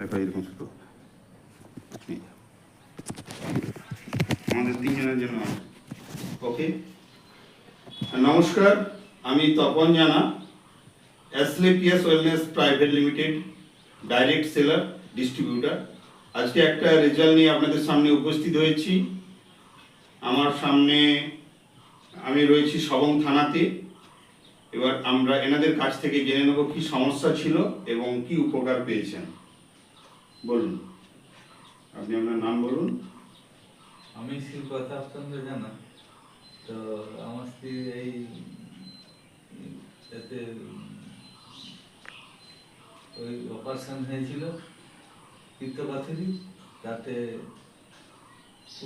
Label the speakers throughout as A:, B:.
A: এরকম শুধু আমাদের তিনজনের জন্য। ওকে, নমস্কার, আমি তপন জানা, Asclepius wellness private limited direct seller distributor. আজকে একটা রেজাল্ট নিয়ে আপনাদের সামনে উপস্থিত হয়েছি। আমার সামনে আমি রয়েছি সবং থানাতে। এবার আমরা এনাদের কাছ থেকে জেনে নেব কি সমস্যা ছিল এবং কি উপকার পেয়েছেন। বলুন, আপনি আপনার নাম বলুন।
B: আমি শ্রী প্রতাপ চন্দ্র জানা। তো আমার স্ত্রী এই এতে ওই অপারেশন হয়েছিল পিত্তপাথরি, তাতে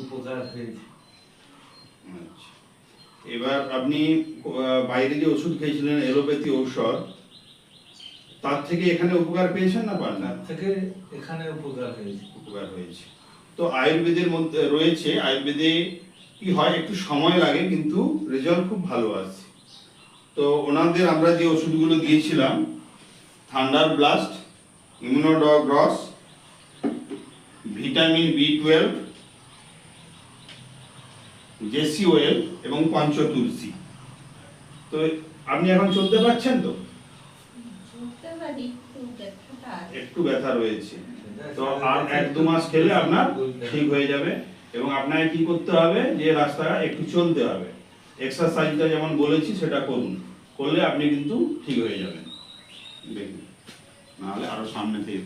B: উপকার হয়েছে।
A: আচ্ছা, এবার আপনি বাইরে যে ওষুধ খেয়েছিলেন এলোপ্যাথি ঔষধ, তার থেকে এখানে উপকার পেয়েছেন না পান না?
B: তার থেকে এখানে উপকার হয়েছে।
A: উপকার হয়েছে। তো আয়ুর্বেদের মধ্যে রয়েছে, আয়ুর্বেদে কি হয় একটু সময় লাগে কিন্তু রেজাল্ট খুব ভালো আসছে। তো ওনাদের আমরা যে ওষুধগুলো দিয়েছিলাম, থান্ডার ব্লাস্ট, ইমিউনোডগ গ্রস, ভিটামিন B12, জেসি ওয়েল এবং পঞ্চতুলসী। তো আপনি এখন চলতে পারছেন তো? একটু ব্যথা রয়েছে, তো আর 1-2 মাস খেলে আপনার ঠিক হয়ে যাবে। এবং আপনাকে কি করতে হবে, যে রাস্তা একটু চলতে হবে, এক্সারসাইজটা যেমন বলেছি সেটা করুন, করলে আপনি কিন্তু ঠিক হয়ে যাবেন। দেখুন, নাহলে আরো সামনে থেকে